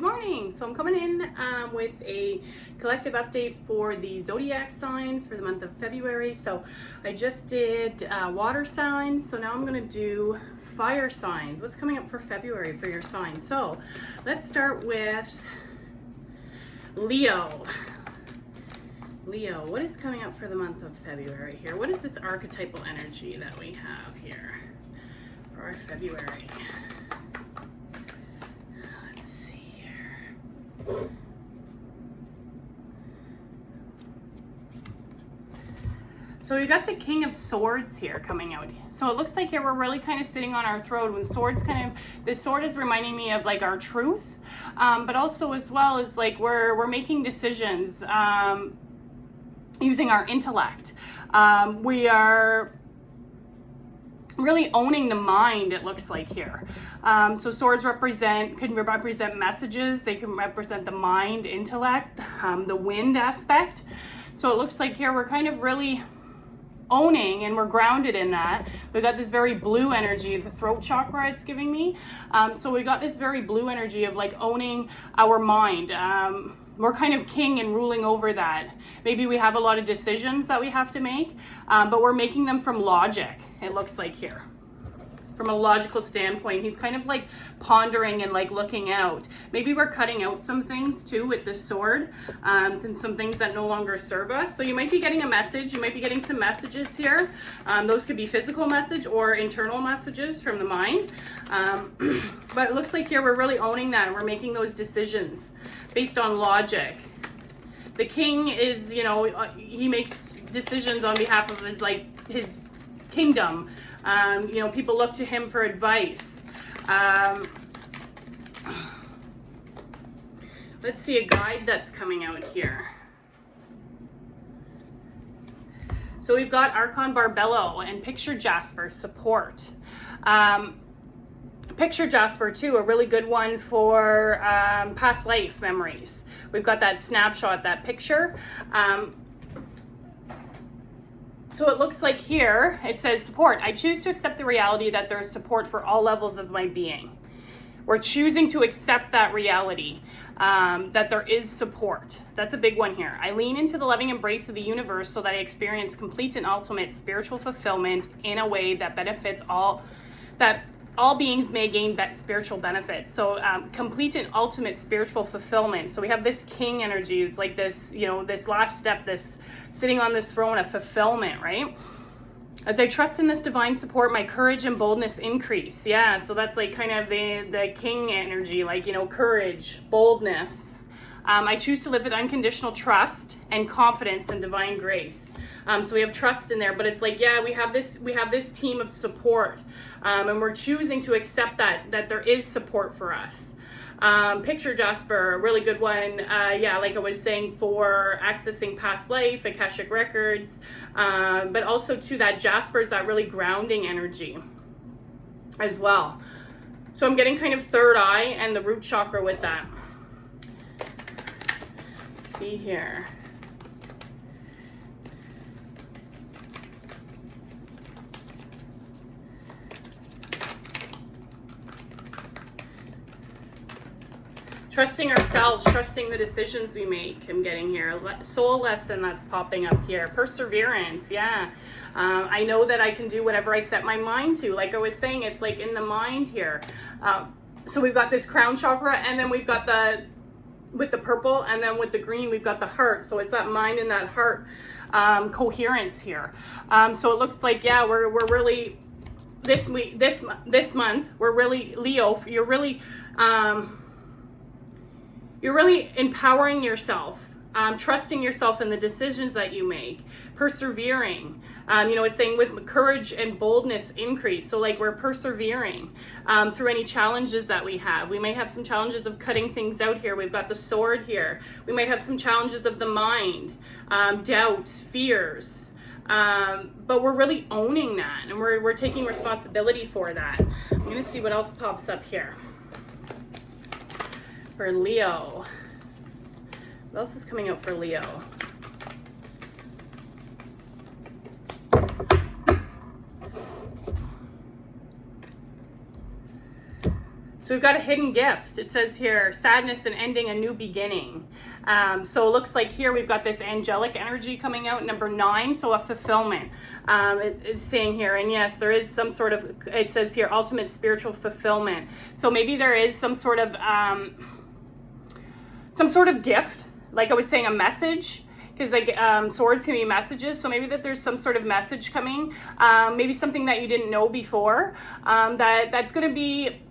Good morning. So I'm coming in with a collective update for the zodiac signs for the month of February. So I just did water signs, so now I'm going to do fire signs. What's coming up for February for your sign? So let's start with Leo. Leo, what is coming up for the month of February here? What is this archetypal energy that we have here for our February? Let's see here. So we got the King of Swords here coming out. So it looks like here we're really kind of sitting on our throne when swords this sword is reminding me of like our truth, but also as well as like we're making decisions using our intellect. We are really owning the mind, it looks like here. So swords can represent messages, they can represent the mind, intellect, the wind aspect. So it looks like here we're kind of really owning and we're grounded in that. We've got this very blue energy, the throat chakra it's giving me. So we got this very blue energy of like owning our mind. We're kind of king and ruling over that. Maybe we have a lot of decisions that we have to make, but we're making them from logic, it looks like here. From a logical standpoint, he's kind of like pondering and like looking out. Maybe we're cutting out some things too with the sword, and some things that no longer serve us. So you might be getting a message, you might be getting some messages here. Those could be physical message or internal messages from the mind. But it looks like here we're really owning that and we're making those decisions based on logic. The king is, you know, he makes decisions on behalf of his kingdom. You know, people look to him for advice. Let's see a guide that's coming out here. So we've got Archon Barbello and Picture Jasper support. Picture Jasper too, a really good one for past life memories. We've got that snapshot, that picture. So it looks like here, it says support. I choose to accept the reality that there is support for all levels of my being. We're choosing to accept that reality, that there is support. That's a big one here. I lean into the loving embrace of the universe so that I experience complete and ultimate spiritual fulfillment in a way that benefits all beings may gain spiritual benefits. So complete and ultimate spiritual fulfillment. So we have this king energy. It's like this, you know, this last step, this sitting on this throne of fulfillment, right? As I trust in this divine support, my courage and boldness increase. Yeah, so that's like kind of the king energy, like, you know, courage, boldness. I choose to live with unconditional trust and confidence in divine grace. So we have trust in there, but it's like, yeah, we have this team of support, and we're choosing to accept that there is support for us. Picture Jasper, a really good one. Yeah, like I was saying, for accessing past life, Akashic records, but also to that Jasper is that really grounding energy as well. So I'm getting kind of third eye and the root chakra with that. Let's see here. Trusting ourselves, trusting the decisions we make, I'm getting here. Soul lesson that's popping up here. Perseverance, yeah. I know that I can do whatever I set my mind to. Like I was saying, it's like in the mind here. So we've got this crown chakra, and then we've got with the purple, and then with the green, we've got the heart. So it's that mind and that heart coherence here. So it looks like, yeah, we're really, this month, we're really, Leo, you're really empowering yourself, trusting yourself in the decisions that you make, persevering. You know, it's saying with courage and boldness increase. So like we're persevering through any challenges that we have. We may have some challenges of cutting things out here. We've got the sword here. We might have some challenges of the mind, doubts, fears. But we're really owning that, and we're taking responsibility for that. I'm gonna see what else pops up here. For Leo, what else is coming out for Leo? So we've got a hidden gift. It says here, sadness and ending a new beginning. So it looks like here we've got this angelic energy coming out, number 9, so a fulfillment. It's saying here, and yes, there is some sort of, it says here, ultimate spiritual fulfillment. So maybe there is some sort of gift, like I was saying, a message, because like swords can be messages. So maybe that there's some sort of message coming, maybe something that you didn't know before, that's going to be,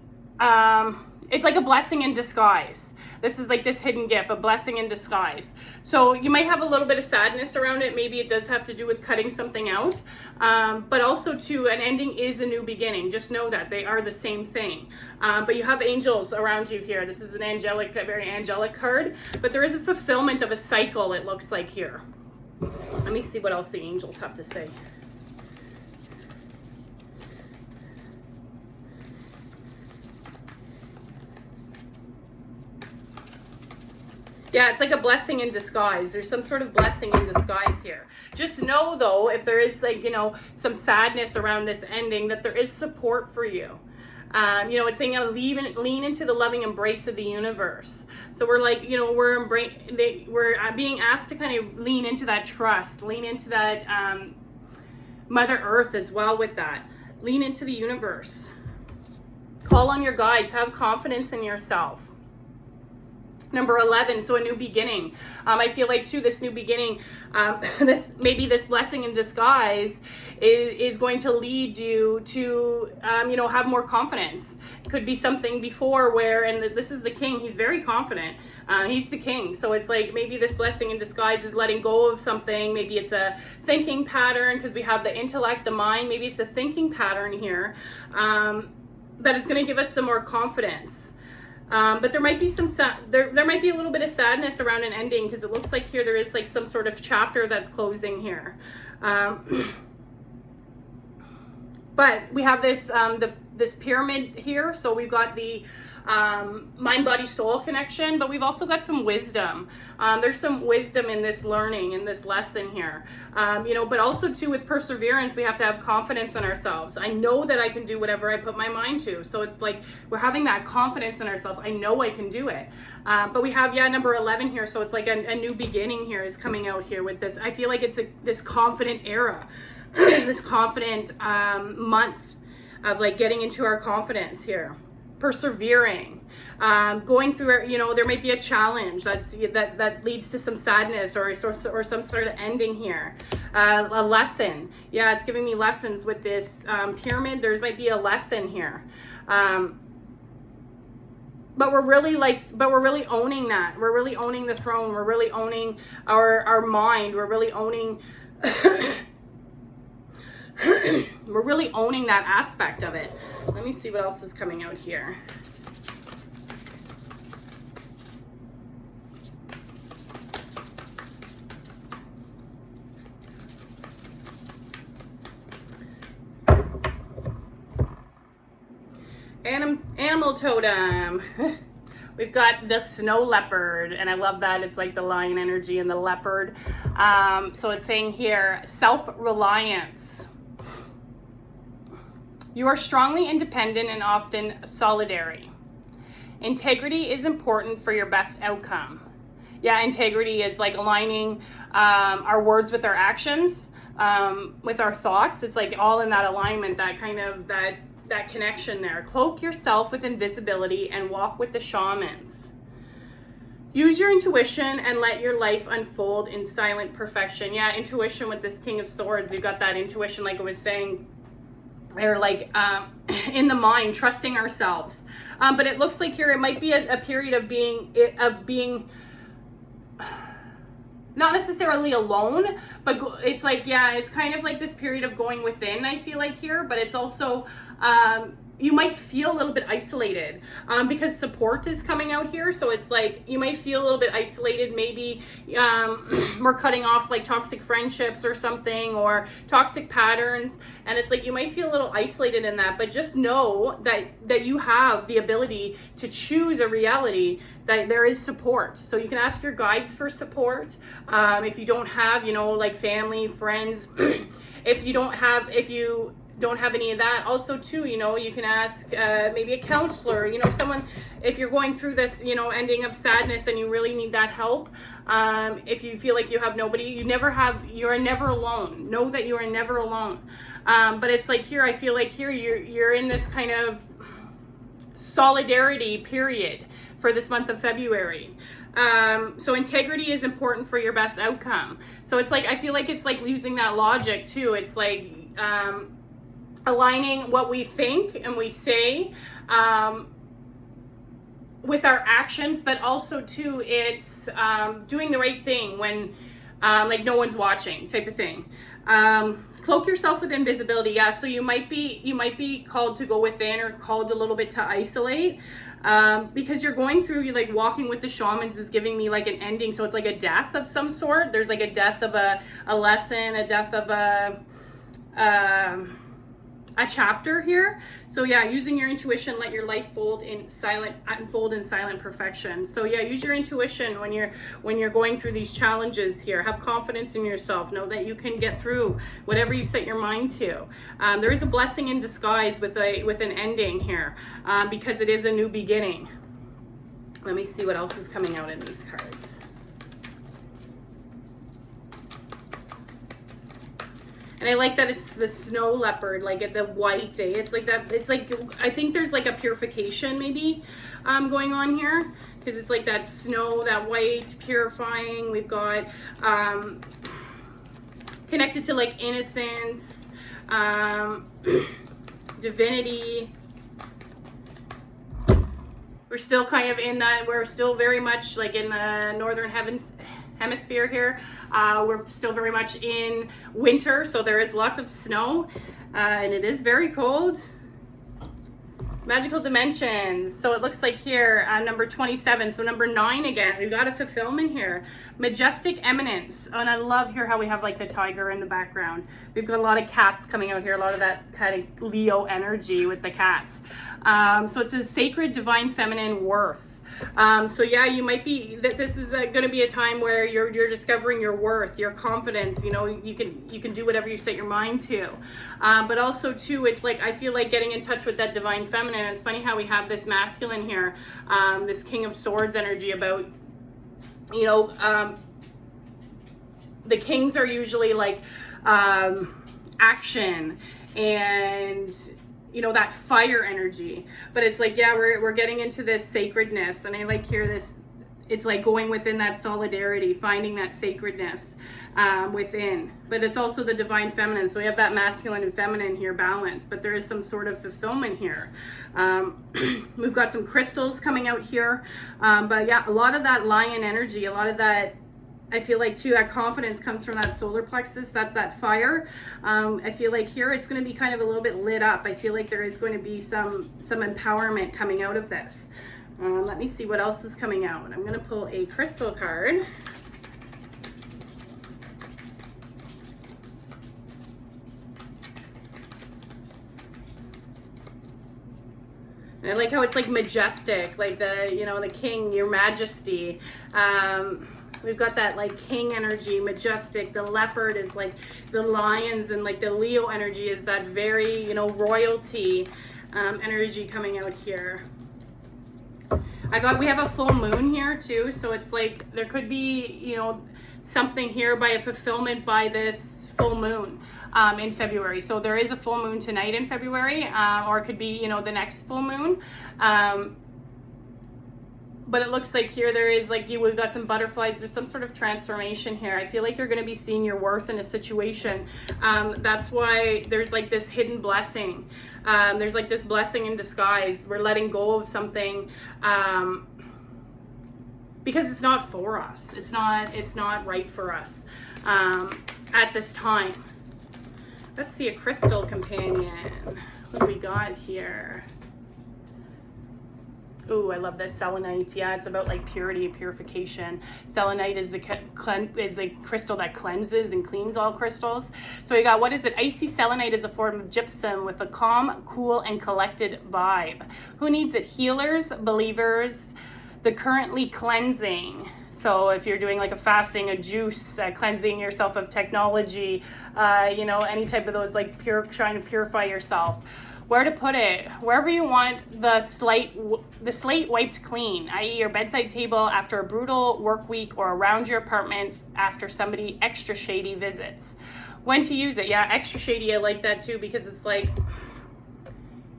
it's like a blessing in disguise. This is like this hidden gift, a blessing in disguise. So you might have a little bit of sadness around it. Maybe it does have to do with cutting something out. But also too, an ending is a new beginning. Just know that they are the same thing. But you have angels around you here. This is an angelic, a very angelic card. But there is a fulfillment of a cycle, it looks like here. Let me see what else the angels have to say. Yeah, it's like a blessing in disguise. There's some sort of blessing in disguise here. Just know, though, if there is, like, you know, some sadness around this ending, that there is support for you. You know, it's saying, you know, lean into the loving embrace of the universe. So we're like, you know, we're being asked to kind of lean into that trust, lean into that Mother Earth as well with that. Lean into the universe. Call on your guides. Have confidence in yourself. Number 11, so a new beginning. I feel like too, this new beginning, this blessing in disguise is going to lead you to, you know, have more confidence. It could be something before where, and this is the king, he's very confident. He's the king. So it's like maybe this blessing in disguise is letting go of something. Maybe it's a thinking pattern, because we have the intellect, the mind. Maybe it's a thinking pattern here that is going to give us some more confidence. But there might be there might be a little bit of sadness around an ending, because it looks like here there is like some sort of chapter that's closing here. But we have this this pyramid here, so we've got the mind, body, soul connection, but we've also got some wisdom. There's some wisdom in this learning, in this lesson here. You know, but also too, with perseverance, we have to have confidence in ourselves. I know that I can do whatever I put my mind to. So it's like we're having that confidence in ourselves. I know I can do it. But we have, yeah, number 11 here. So it's like a new beginning here is coming out here with this. I feel like it's this confident era, this confident month of like getting into our confidence here. Persevering, going through, you know, there might be a challenge that leads to some sadness or some sort of ending here. A lesson, yeah, it's giving me lessons with this pyramid. There might be a lesson here, but we're really owning that. We're really owning the throne. We're really owning our mind. We're really owning. We're really owning that aspect of it. Let me see what else is coming out here. Animal totem. We've got the snow leopard, and I love that. It's like the lion energy and the leopard. So it's saying here, self-reliance. You are strongly independent and often solitary. Integrity is important for your best outcome. Yeah, integrity is like aligning our words with our actions, with our thoughts. It's like all in that alignment, that kind of, that connection there. Cloak yourself with invisibility and walk with the shamans. Use your intuition and let your life unfold in silent perfection. Yeah, intuition with this King of Swords. We've got that intuition, like I was saying. They're like in the mind, trusting ourselves. But it looks like here it might be a period of being not necessarily alone, but it's like, yeah, it's kind of like this period of going within, I feel like here, but it's also, you might feel a little bit isolated because support is coming out here. So it's like you might feel a little bit isolated. Maybe we're cutting off like toxic friendships or something, or toxic patterns. And it's like you might feel a little isolated in that, but just know that you have the ability to choose a reality that there is support. So you can ask your guides for support. If you don't have, you know, like family, friends, if you don't have any of that, also too, you know, you can ask maybe a counselor, you know, someone, if you're going through this, you know, ending of sadness and you really need that help. If you feel like you have nobody, you're never alone. Know that you are never alone. But it's like here, I feel like here you're in this kind of solidarity period for this month of February. So integrity is important for your best outcome. So it's like, I feel like it's like using that logic too. It's like aligning what we think and we say with our actions, but also too, it's doing the right thing when like no one's watching type of thing. Cloak yourself with invisibility. Yeah, so you might be called to go within, or called a little bit to isolate, because you're going through, you're like walking with the shamans is giving me like an ending. So it's like a death of some sort. There's like a death of a lesson, a death of a chapter here. So yeah, using your intuition, let your life unfold in silent perfection. So yeah, use your intuition when you're going through these challenges here. Have confidence in yourself. Know that you can get through whatever you set your mind to. There is a blessing in disguise with an ending here, because it is a new beginning. Let me see what else is coming out in these cards. And I like that it's the snow leopard, like the white day. It's like that. It's like, I think there's like a purification maybe going on here, because it's like that snow, that white, purifying. We've got connected to like innocence, divinity. We're still kind of in that, we're still very much like in the northern hemisphere here. We're still very much in winter, so there is lots of snow, and it is very cold. Magical dimensions. So it looks like here, number 27, so number 9 again, we've got a fulfillment here. Majestic eminence. Oh, and I love here how we have like the tiger in the background. We've got a lot of cats coming out here, a lot of that kind of Leo energy with the cats. So it says sacred divine feminine worth. So yeah, you might be, this is going to be a time where you're discovering your worth, your confidence. You know, you can do whatever you set your mind to. But also too, it's like, I feel like getting in touch with that divine feminine. It's funny how we have this masculine here, this King of Swords energy about, you know, the kings are usually like action and, you know, that fire energy. But it's like, yeah, we're getting into this sacredness, and I like here this, it's like going within that solidarity, finding that sacredness within. But it's also the divine feminine, so we have that masculine and feminine here balanced, but there is some sort of fulfillment here. We've got some crystals coming out here, but yeah, a lot of that lion energy, a lot of that, I feel like too, that confidence comes from that solar plexus. That's that fire. I feel like here it's going to be kind of a little bit lit up. I feel like there is going to be some empowerment coming out of this. Let me see what else is coming out. I'm going to pull a crystal card. And I like how it's like majestic, like the, you know, the king, your majesty. We've got that like king energy, majestic. The leopard is like the lions, and like the Leo energy is that very, you know, royalty energy coming out here. We have a full moon here too, so it's like there could be, you know, something here by a fulfillment by this full moon in February. So there is a full moon tonight in February, or it could be, you know, the next full moon. But it looks like here there is like, we've got some butterflies. There's some sort of transformation here. I feel like you're going to be seeing your worth in a situation. That's why there's like this hidden blessing. There's like this blessing in disguise. We're letting go of something because it's not for us. It's not right for us at this time. Let's see a crystal companion. What do we got here? Ooh, I love this selenite. Yeah, it's about like purity and purification. Selenite is the crystal that cleanses and cleans all crystals. So we got, what is it? Icy selenite is a form of gypsum with a calm, cool, and collected vibe. Who needs it? Healers, believers, the currently cleansing. So if you're doing like a fasting, a juice, cleansing yourself of technology, you know, any type of those, like trying to purify yourself. Where to put it? Wherever you want the slate wiped clean, i.e. your bedside table after a brutal work week, or around your apartment after somebody extra shady visits. When to use it? Yeah, extra shady, I like that too, because it's like,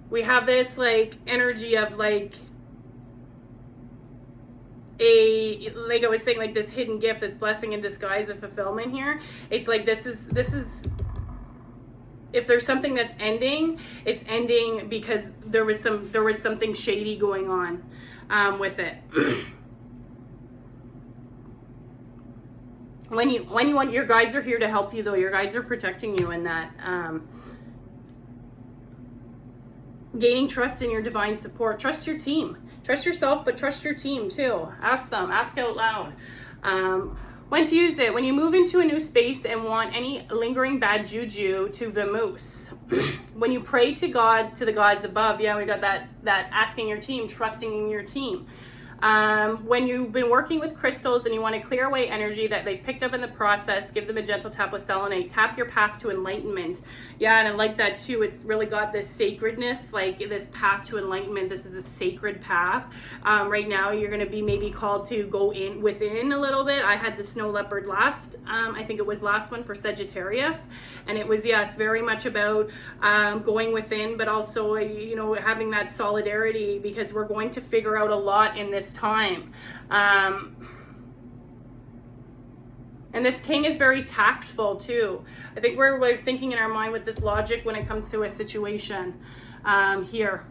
we have this like energy of like like I was saying, like this hidden gift, this blessing in disguise of fulfillment here. It's like this is if there's something that's ending, it's ending because there was something shady going on with it. When you want, your guides are here to help you though. Your guides are protecting you in that. Gaining trust in your divine support. Trust your team. Trust yourself, but trust your team too. Ask them. Ask out loud. When to use it? When you move into a new space and want any lingering bad juju to vamoose. When you pray to God, to the gods above. Yeah, we got that asking your team, trusting in your team. When you've been working with crystals and you want to clear away energy that they picked up in the process, give them a gentle tap with selenite. Tap your path to enlightenment. Yeah, and I like that too. It's really got this sacredness, like this path to enlightenment. This is a sacred path. Right now, you're going to be maybe called to go within a little bit. I had the snow leopard last, I think it was last one for Sagittarius. And it was, yes, very much about going within, but also, you know, having that solidarity, because we're going to figure out a lot in this time. And this king is very tactful too. I think we're thinking in our mind with this logic when it comes to a situation here.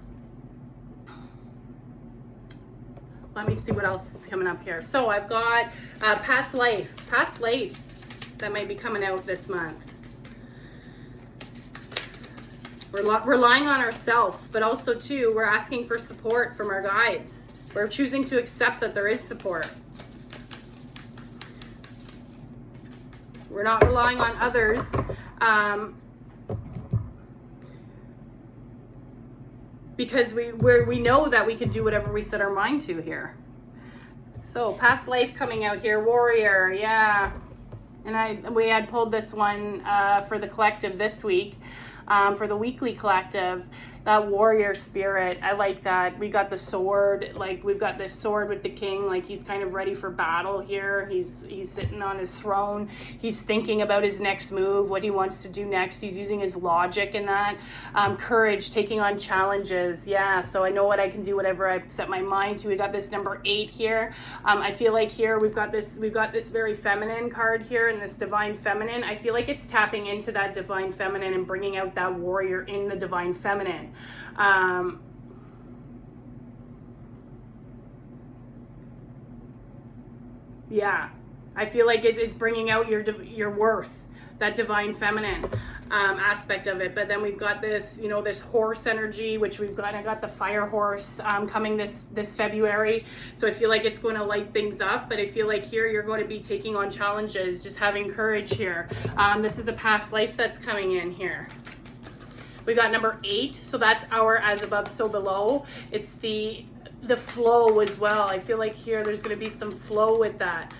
Let me see what else is coming up here. So I've got past life that might be coming out this month. We're relying on ourselves, but also too, we're asking for support from our guides. We're choosing to accept that there is support. We're not relying on others. Because we know that we can do whatever we set our mind to here. So past life coming out here, warrior, yeah. And we had pulled this one for the collective this week. For the weekly collective, that warrior spirit, I like that. We got the sword, like we've got this sword with the king, like he's kind of ready for battle here. He's sitting on his throne. He's thinking about his next move, what he wants to do next. He's using his logic in that. Courage, taking on challenges. Yeah, so I know what I can do, whatever I set my mind to. We got this number 8 here. I feel like here we've got this very feminine card here, and this divine feminine. I feel like it's tapping into that divine feminine and bringing out that warrior in the divine feminine. Yeah, I feel like it's bringing out your worth, that divine feminine aspect of it. But then we've got this, you know, this horse energy, which I got the fire horse coming this February. So I feel like it's going to light things up. But I feel like here you're going to be taking on challenges, just having courage here. This is a past life that's coming in here. We got number 8, so that's our as above, so below. It's the flow as well. I feel like here there's going to be some flow with that.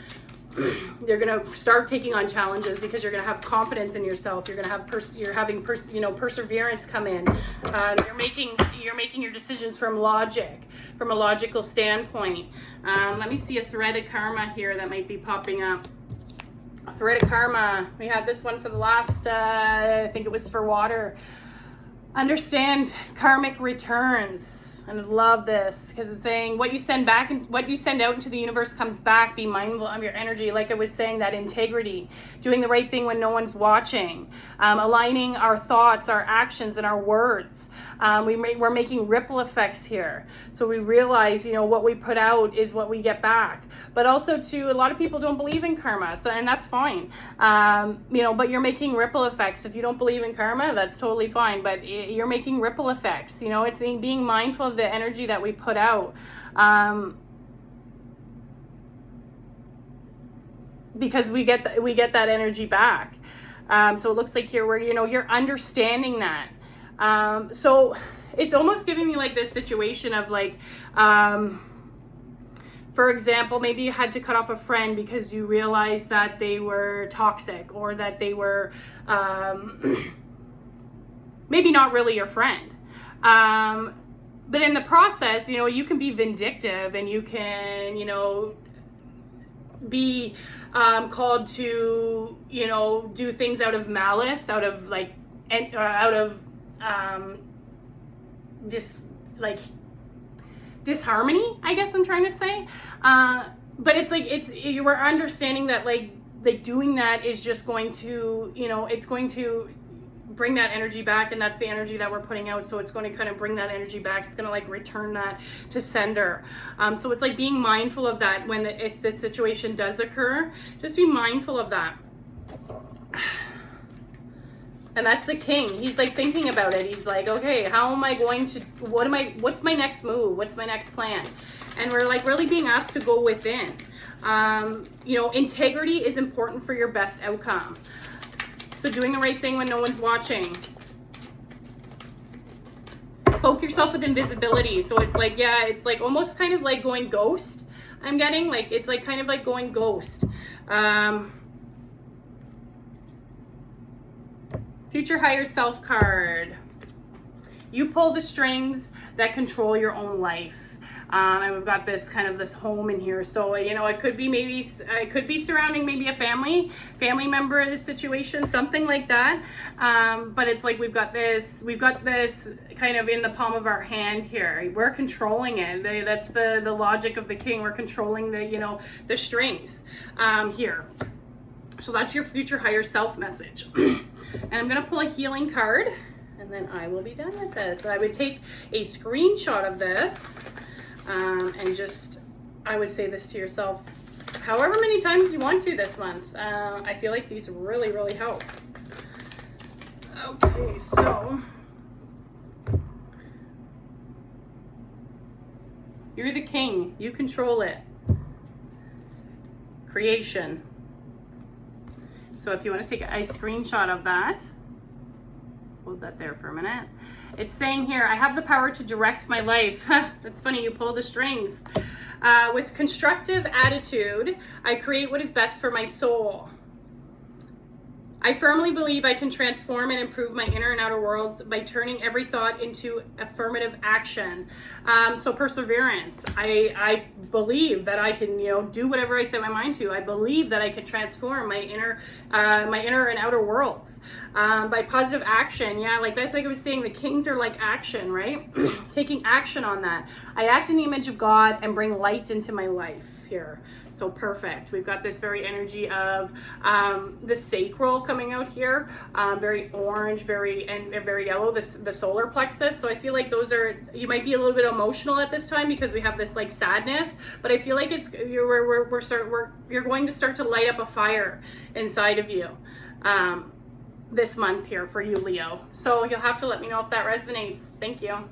You're going to start taking on challenges because you're going to have confidence in yourself. You're going to have perseverance come in. You're making your decisions from logic, from a logical standpoint. Let me see a thread of karma here that might be popping up. A thread of karma. We had this one for the last, I think it was for water. Understand karmic returns. And I love this because it's saying what you send back and what you send out into the universe comes back. Be mindful of your energy. Like I was saying, that integrity, doing the right thing when no one's watching, aligning our thoughts, our actions, and our words. We're making ripple effects here. So we realize, you know, what we put out is what we get back. But also too, a lot of people don't believe in karma, so, and that's fine. You know, but you're making ripple effects. If you don't believe in karma, that's totally fine. But you're making ripple effects. You know, it's being mindful of the energy that we put out. Because we get that energy back. So it looks like here where, you know, you're understanding that. So it's almost giving me like this situation of like, for For example, maybe you had to cut off a friend because you realized that they were toxic, or that they were maybe not really your friend. But in the process, you know, you can be vindictive, and you can, you know, be called to, you know, do things out of malice, out of like, out of just like disharmony, I guess I'm trying to say. But it's like, you were understanding that like doing that is just going to, you know, it's going to bring that energy back, and that's the energy that we're putting out. So it's going to kind of bring that energy back. It's going to like return that to sender. So it's like being mindful of that when if the situation does occur. Just be mindful of that. And that's the king. He's like thinking about it. He's like, okay, how am I going to, what's my next move? What's my next plan? And we're like really being asked to go within. You know, integrity is important for your best outcome. So doing the right thing when no one's watching. Cloak yourself with invisibility. So it's like, yeah, it's like almost kind of like going ghost. I'm getting like, it's like kind of like going ghost. Future higher self card. You pull the strings that control your own life. And we've got this kind of this home in here. So, you know, it could be maybe, it could be surrounding maybe a family member of the situation, something like that. But it's like we've got this kind of in the palm of our hand here. We're controlling it. That's the logic of the king. We're controlling the, you know, the strings here. So that's your future higher self message. And I'm going to pull a healing card, and then I will be done with this. So I would take a screenshot of this. And just, I would say this to yourself however many times you want to this month. I feel like these really, really help. Okay, so you're the king. You control it. Creation. So if you want to take a screenshot of that, hold that there for a minute. It's saying here, I have the power to direct my life. That's funny, you pull the strings. With constructive attitude, I create what is best for my soul. I firmly believe I can transform and improve my inner and outer worlds by turning every thought into affirmative action. So perseverance. I believe that I can, you know, do whatever I set my mind to. I believe that I can transform my inner and outer worlds. By positive action. Yeah, like that's like I was saying, the kings are like action, right? Taking action on that. I act in the image of God and bring light into my life here. So perfect. We've got this very energy of the sacral coming out here, very orange, very yellow, the solar plexus. So I feel like those are, you might be a little bit emotional at this time because we have this like sadness, but I feel like it's you're going to start to light up a fire inside of you this month here for you, Leo. So you'll have to let me know if that resonates. Thank you.